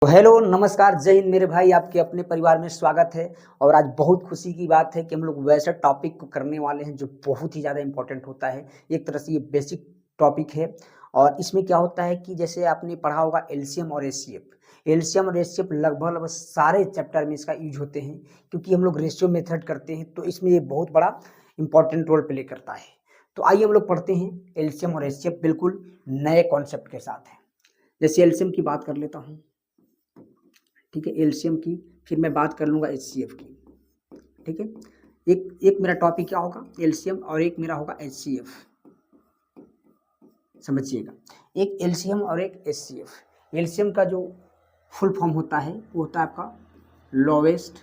तो हेलो नमस्कार जय हिंद मेरे भाई, आपके अपने परिवार में स्वागत है। और आज बहुत खुशी की बात है कि हम लोग वैसे टॉपिक को करने वाले हैं जो बहुत ही ज़्यादा इम्पोर्टेंट होता है। एक तरह से ये बेसिक टॉपिक है और इसमें क्या होता है कि जैसे आपने पढ़ा होगा एलसीएम और एचसीएफ। एलसीएम और एचसीएफ लगभग लगभग सारे चैप्टर में इसका यूज होते हैं, क्योंकि हम लोग रेशियो मेथड करते हैं तो इसमें ये बहुत बड़ा इंपॉर्टेंट रोल प्ले करता है। तो आइए हम लोग पढ़ते हैं एलसीएम और एचसीएफ बिल्कुल नए कॉन्सेप्ट के साथ है। जैसे एलसीएम की बात कर लेता हूँ, ठीक है, एलसीएम की, फिर मैं बात कर लूँगा एचसीएफ की। ठीक है, एक एक मेरा टॉपिक क्या होगा, एलसीएम, और एक मेरा होगा एचसीएफ। समझिएगा, एक एलसीएम और एक एचसीएफ। एलसीएम का जो फुल फॉर्म होता है वो होता है आपका लोवेस्ट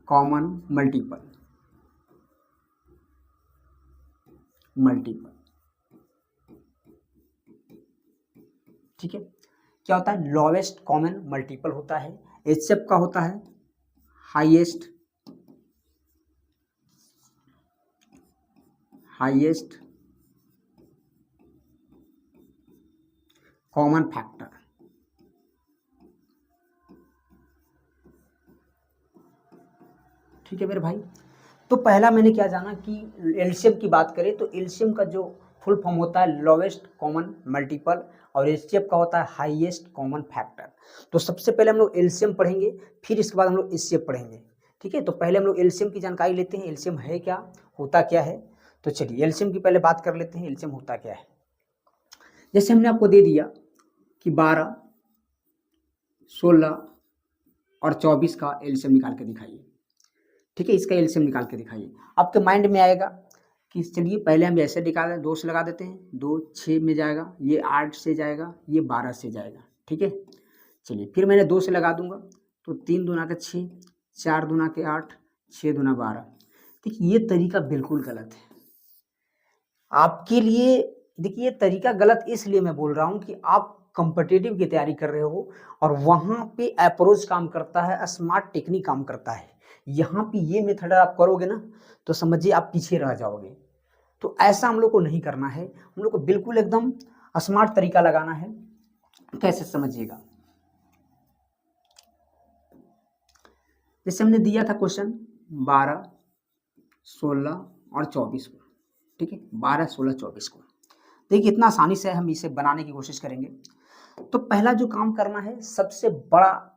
कॉमन मल्टीपल। ठीक है, क्या होता है, लोवेस्ट कॉमन मल्टीपल होता है। एचसीएफ का होता है हाईएस्ट कॉमन फैक्टर। ठीक है मेरे भाई, तो पहला मैंने क्या जाना कि एलसीएम की बात करें तो एलसीएम का जो फुल फॉर्म होता है लोवेस्ट कॉमन मल्टीपल, और एचसीएफ का होता है हाईएस्ट कॉमन फैक्टर। तो सबसे पहले हम लोग एलसीएम पढ़ेंगे, फिर इसके बाद हम लोग एचसीएफ पढ़ेंगे। ठीक है, तो पहले हम लोग एलसीएम की जानकारी लेते हैं, एलसीएम है क्या, होता क्या है। तो चलिए एलसीएम की पहले बात कर लेते हैं, एलसीएम होता क्या है। जैसे हमने आपको दे दिया कि 12, 16 और 24 का एलसीएम निकाल के दिखाइए। ठीक है, इसका एलसीएम निकाल के दिखाइए। आपके माइंड में आएगा कि चलिए पहले हम ऐसे निकाल दें, 2 से लगा देते हैं, 2 6 में जाएगा, ये 8 से जाएगा, ये 12 से जाएगा। ठीक है, चलिए फिर मैंने 2 से लगा दूंगा तो 3 दूना के 6, 4 दूना के 8, 6 दूना 12। देखिए ये तरीका बिल्कुल गलत है आपके लिए। देखिए ये तरीका गलत इसलिए मैं बोल रहा हूँ कि आप कॉम्पिटिटिव की तैयारी कर रहे हो और वहाँ पे अप्रोच काम करता है, स्मार्ट टेक्निक काम करता है। यहाँ पे ये मेथड आप करोगे ना तो समझिए आप पीछे रह जाओगे। तो ऐसा हम लोग को नहीं करना है, हम लोग को बिल्कुल एकदम स्मार्ट तरीका लगाना है। कैसे समझिएगा, जैसे हमने दिया था क्वेश्चन 12, 16 और 24 को। ठीक है, 12, 16, 24 को देखिए इतना आसानी से हम इसे बनाने की कोशिश करेंगे। तो पहला जो काम करना है, सबसे बड़ा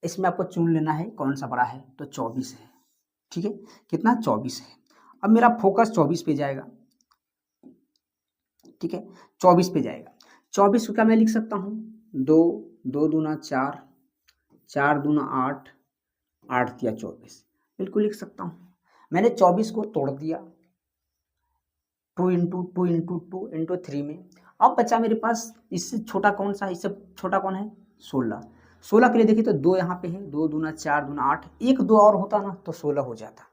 इसमें आपको चुन लेना है कौन सा बड़ा है, तो 24 है। ठीक है, कितना, 24 है। अब मेरा फोकस 24 पे जाएगा। ठीक है, 24 पे जाएगा। 24 को क्या मैं लिख सकता हूँ, 2, 2 दूना 4, 4 दूना 8, 8 तिया 24, बिल्कुल लिख सकता हूँ। मैंने 24 को तोड़ दिया 2 इंटू 2 इंटू 2 इंटू 3 में। अब बचा मेरे पास, इससे छोटा कौन सा, इससे छोटा कौन है, 16। 16 के लिए देखिए तो 2 यहाँ पे है, 2 दूना 4 दूना 8, 1 2 और होता ना तो 16 हो जाता।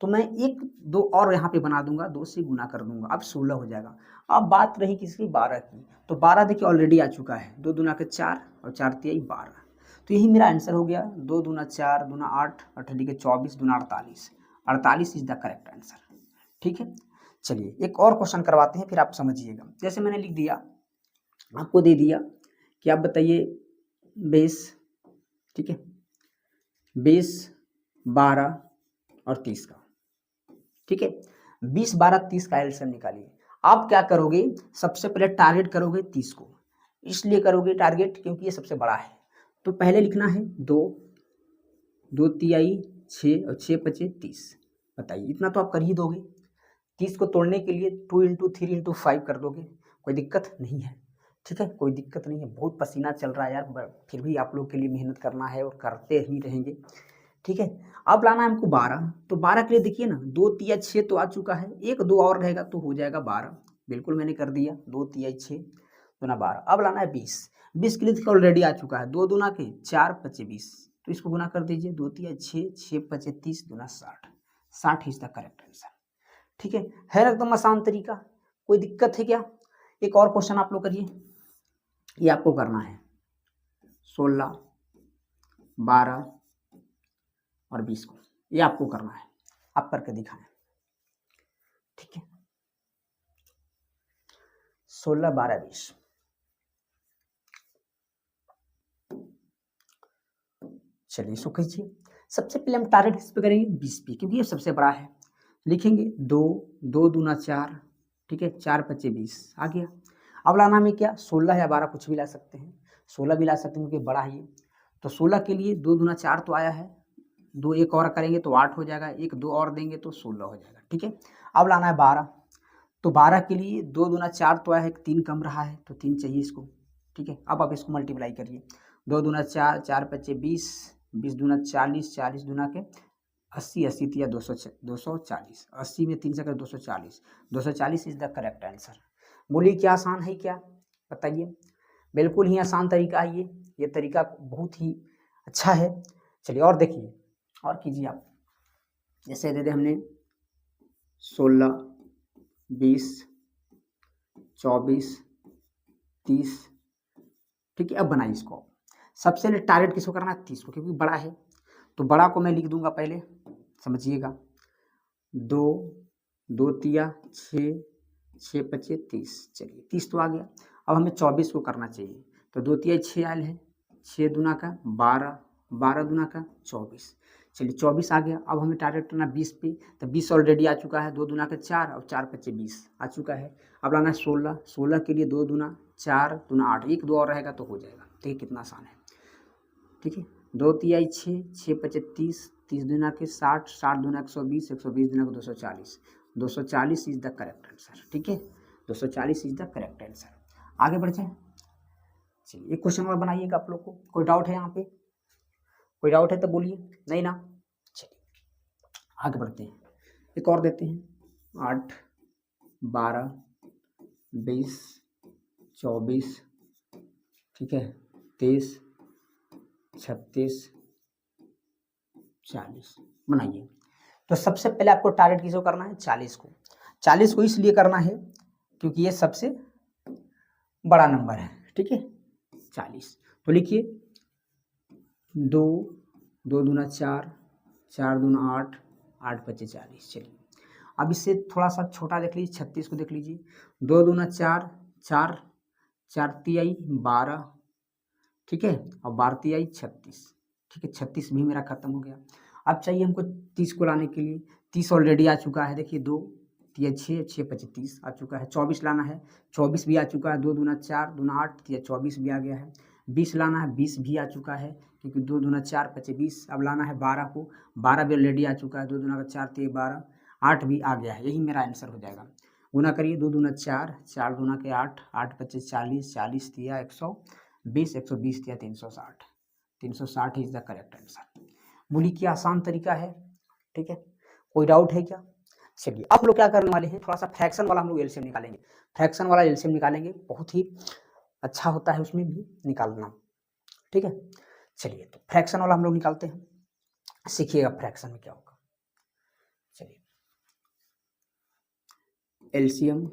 तो मैं 1 2 और यहाँ पे बना दूंगा, 2 से गुना कर दूंगा, अब 16 हो जाएगा। अब बात रही किसकी, 12 की। तो 12 देखिए ऑलरेडी आ चुका है, 2 दूना के 4 और 4 तिया 12। तो यही मेरा आंसर हो गया, 2 दूना 4 दूना 8 और 24 दूना 48। 48 इज द करेक्ट आंसर। ठीक है, चलिए एक और क्वेश्चन करवाते हैं फिर आप समझिएगा। जैसे मैंने लिख दिया, आपको दे दिया कि आप बताइए बेस। ठीक है, बेस 12 और 30 का। ठीक है, 20 12 30 का एलसीएम निकालिए। आप क्या करोगे, सबसे पहले टारगेट करोगे 30 को। इसलिए करोगे टारगेट क्योंकि ये सबसे बड़ा है। तो पहले लिखना है 2, 2 तिहाई 6 और 6 पचे 30। बताइए इतना तो आप कर ही दोगे। 30 को तोड़ने के लिए 2 इंटू 3 इंटू 5 कर दोगे, कोई दिक्कत नहीं है। ठीक है, कोई दिक्कत नहीं है। बहुत पसीना चल रहा है यार, फिर भी आप लोग के लिए मेहनत करना है और करते ही रहेंगे। ठीक है, अब लाना है हमको 12। तो 12 के लिए देखिए ना, 2 तिया 6 तो आ चुका है, 1 2 और रहेगा तो हो जाएगा 12। बिल्कुल मैंने कर दिया, 2 तिया 6 दूना 12। अब लाना है 20। 20 के लिए देखिए ऑलरेडी आ चुका है, 2 दूना के 4 पचे 20। तो इसको गुना कर दीजिए, 2 तिया 6, 6 पचे 30 दूना 60। 60 इज द करेक्ट आंसर। ठीक है एकदम आसान तरीका, कोई दिक्कत है क्या। एक और क्वेश्चन आप लोग करिए, ये आपको करना है 16, 12 और 20 को, ये आपको करना है, आप करके दिखाएं। ठीक है, 16, 12, 20। चलिए इसको खींचिए। सबसे पहले हम टारगेट किस पे करेंगे, 20 पे, क्योंकि ये सबसे बड़ा है। लिखेंगे 2, 2 दूना 4, ठीक है, 4 पच्चे 20 आ गया। अब लाना में क्या, 16 या 12 कुछ भी ला सकते हैं, 16 भी ला सकते हैं क्योंकि बड़ा है ये। तो 16 के लिए 2 दूना 4 तो आया है, 2 एक और करेंगे तो 8 हो जाएगा, 1 2 और देंगे तो 16 हो जाएगा, ठीक है। अब लाना है 12, तो 12 के लिए 2 दूना 4 तो आया है, 3 कम रहा है तो 3 चाहिए इसको, ठीक है। अब आप इसको मल्टीप्लाई करिए, 2 दूना 4, 4 पच्चे 20, 20 दूना 40, 40 दूना के 80, 80 तिया 240, 80 में 3 से कर 240, 240 इज द करेक्ट आंसर। बोलिए क्या आसान है क्या, बताइए। बिल्कुल ही आसान तरीका है ये तरीका बहुत ही अच्छा है। चलिए और देखिए, और कीजिए आप। जैसे दे दे हमने 16, 20, 24, 30, ठीक है। अब बनाइए इसको। सबसे पहले टारगेट किसको करना है, 30 को, क्योंकि बड़ा है। तो बड़ा को मैं लिख दूंगा पहले, समझिएगा। 2, 2 तिया 6, 6 पच्चे 30। चलिए 30 तो आ गया। अब हमें 24 को करना चाहिए, तो 2 तिया 6 आयल है, 6 दूना का 12, 12 दूना का 24। चलिए 24 आ गया। अब हमें टारगेट करना 20 पे, तो 20 ऑलरेडी आ चुका है, 2 दूना का 4 और 4 पच्चे 20 आ चुका है। अब लाना है 16, 16 के लिए 2 दूना 4 दूना 8, 1 2 और रहेगा तो हो जाएगा। देखिए कितना आसान है, ठीक है। 2 तिया 6, 6 पच्चे 30, 30 दूना के 60, 60 दूना 120, 120 दूना को 240, 240 इज द करेक्ट आंसर, ठीक है। 240 इज द करेक्ट आंसर। आगे बढ़ जाए। चलिए एक क्वेश्चन और बनाइएगा आप लोग को। कोई डाउट है यहाँ पे, कोई डाउट है तो बोलिए, नहीं ना। चलिए आगे बढ़ते हैं, एक और देते हैं। 8, 12, 20, 24, ठीक है, 23, 36, 40 बनाइए। तो सबसे पहले आपको टारगेट किसको करना है, 40 को। 40 को इसलिए करना है क्योंकि ये सबसे बड़ा नंबर है, ठीक है। 40 तो लिखिए 2, 2 दूना 4, 4 दूना 8, 8 पच्चे 40। चलिए अब इससे थोड़ा सा छोटा देख लीजिए, 36 को देख लीजिए। 2 दूना 4, 4, 4 तियाई 12, ठीक है, और 12 तियाई 36, ठीक है। 36 भी मेरा खत्म हो गया। अब चाहिए हमको 30 को लाने के लिए। 30 ऑलरेडी आ चुका है, देखिए 2 तिया 6, 6 पच्चे 30 आ चुका है। 24 लाना है, 24 भी आ चुका है। 2 दूना 4, दूना 8 तिया 24 भी आ गया है। 20 लाना है, 20 भी आ चुका है, क्योंकि 2 दूना 4 पच्चे 20। अब लाना है 12 को, 12 भी ऑलरेडी आ चुका है। 2 दूना का 4 तिया 12, 8 भी आ गया है। यही मेरा आंसर हो जाएगा। गुना करिए, 2 दूना 4, 4 दूना के 8, 8 पच्चे 40, 40 तिया 120, 120 तिया 360, 360 इज द करेक्ट आंसर। बोली क्या आसान तरीका है, ठीक है। कोई डाउट है क्या। चलिए अब लोग क्या करने वाले हैं, थोड़ा सा फ्रैक्शन वाला हम लोग एलसीएम निकालेंगे। फ्रैक्शन वाला एलसीएम निकालेंगे, बहुत ही अच्छा होता है उसमें भी निकालना, ठीक है। चलिए तो फ्रैक्शन वाला हम लोग निकालते हैं, सीखिएगा फ्रैक्शन में क्या होगा। चलिए एलसीएम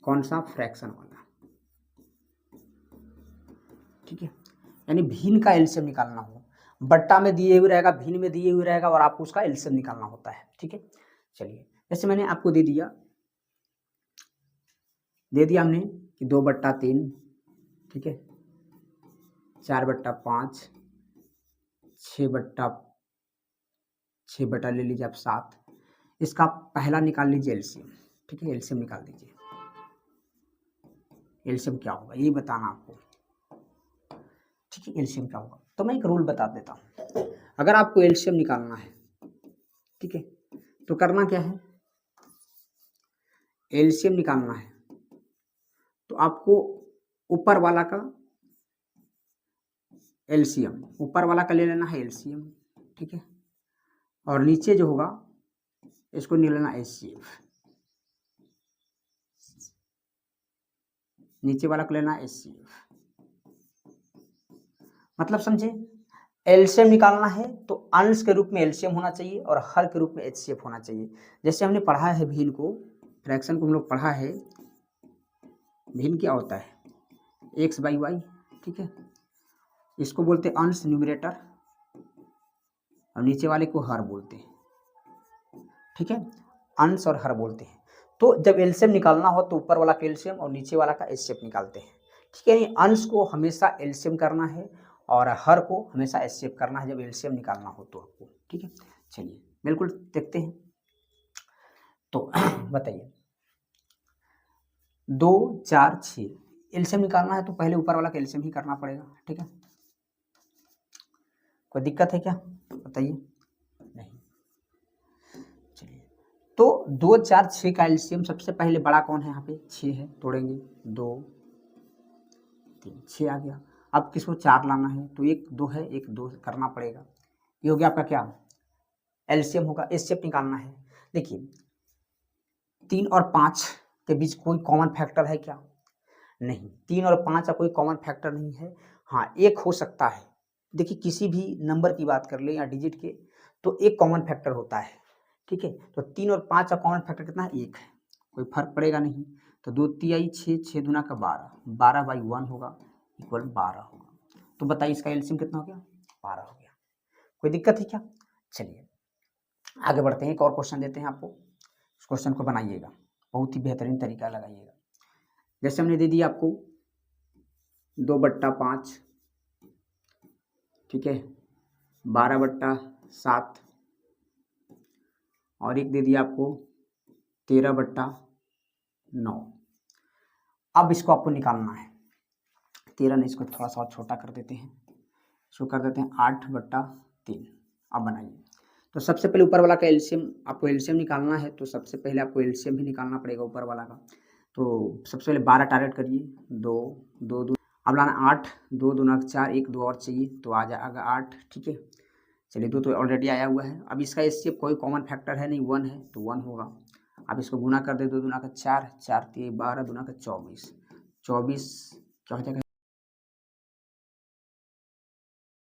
कौन सा, फ्रैक्शन वाला, ठीक है। यानी भिन्न का एलसीएम निकालना हो, बट्टा में दिए हुए रहेगा, भिन्न में दिए हुए रहेगा, और आपको उसका एलसीएम निकालना होता है, ठीक है। चलिए जैसे मैंने आपको दे दिया हमने कि 2/3, ठीक है, 4/5, 6 ले लीजिए आप 7। इसका पहला निकाल लीजिए एलसीएम, ठीक है। एलसीएम निकाल दीजिए। एलसीएम क्या होगा ये बताना आपको, ठीक है। एलसीएम क्या होगा, तो मैं एक रूल बता देता हूँ। अगर आपको एलसीएम निकालना है, ठीक है, तो करना क्या है, एलसीएम निकालना है तो आपको ऊपर वाला का एलसीएम, ऊपर वाला का ले लेना है एलसीएम, ठीक है, और नीचे जो होगा इसको ले लेना एचसीएफ, नीचे वाला को लेना एचसीएफ। मतलब समझे, एलसीएम निकालना है तो अंश के रूप में एलसीएम होना चाहिए और हर के रूप में एचसीएफ होना चाहिए। जैसे हमने पढ़ा है भिन्न को, फ्रैक्शन को हम लोग पढ़ा है, भिन्न क्या होता है, x/y, ठीक है। इसको बोलते हैं अंश, न्यूमरेटर, और नीचे वाले को हर बोलते हैं, ठीक है। अंश और हर बोलते हैं। तो जब एलसीएम निकालना हो तो ऊपर वाला का एलसीएम और नीचे वाला का एचसीएफ निकालते हैं, ठीक है। यानी अंश को हमेशा एलसीएम करना है और हर को हमेशा एचसीएफ करना है जब एलसीएम निकालना हो तो आपको, ठीक है। चलिए बिल्कुल देखते हैं। तो बताइए 2 4 6 एलसीएम निकालना है तो पहले ऊपर वाला का एलसीएम ही करना पड़ेगा, ठीक है। कोई दिक्कत है क्या बताइए? नहीं। चलिए तो 2 4 6 का एलसीएम सबसे पहले बड़ा कौन है? यहाँ पे 6 है, तोड़ेंगे 2 3 6 आ गया। अब किसको 4 लाना है तो 1 2 है, 1 2 करना पड़ेगा। ये हो गया आपका क्या एलसीएम होगा। एचसीएफ निकालना है। देखिए 3 और 5 के बीच कोई कॉमन फैक्टर है क्या? नहीं, 3 और 5 का कोई कॉमन फैक्टर नहीं है। हाँ एक हो सकता है, देखिए किसी भी नंबर की बात कर ले या डिजिट के तो एक कॉमन फैक्टर होता है, ठीक है। तो 3 और 5 का कॉमन फैक्टर कितना है? 1 है, कोई फर्क पड़ेगा नहीं। तो 2 तिहाई 6 6 दूना का 12, 12/1 होगा इक्वल 12 होगा। तो बताइए इसका एलसीएम कितना हो गया? 12 हो गया। कोई दिक्कत है क्या? चलिए आगे बढ़ते हैं, एक और क्वेश्चन देते हैं आपको। उस क्वेश्चन को बनाइएगा, बहुत ही बेहतरीन तरीका लगाइएगा। जैसे हमने दे दिया आपको 2/5, ठीक है, 12/7 और एक दे दिया आपको 13/9। अब इसको आपको निकालना है। 13 नहीं, इसको थोड़ा सा और छोटा कर देते हैं, इसको कर देते हैं 8/3। अब बनाइए। तो सबसे पहले ऊपर वाला का एलसीएम, आपको एलसीएम निकालना है तो सबसे पहले आपको एलसीएम ही निकालना पड़ेगा ऊपर वाला का। तो सबसे पहले 12 टारगेट करिए, 2 2 2, अब लाना 8, 2 दूना 4, 1 2 और चाहिए तो आ जाएगा 8, ठीक है। चलिए 2 तो ऑलरेडी आया हुआ है। अब इसका एचसीएफ कोई कॉमन फैक्टर है नहीं, 1 है तो 1 होगा। अब इसको गुना कर दे, 2 दूना का 4, 4 3 12 दूना का 24, 24 क्या हो जाएगा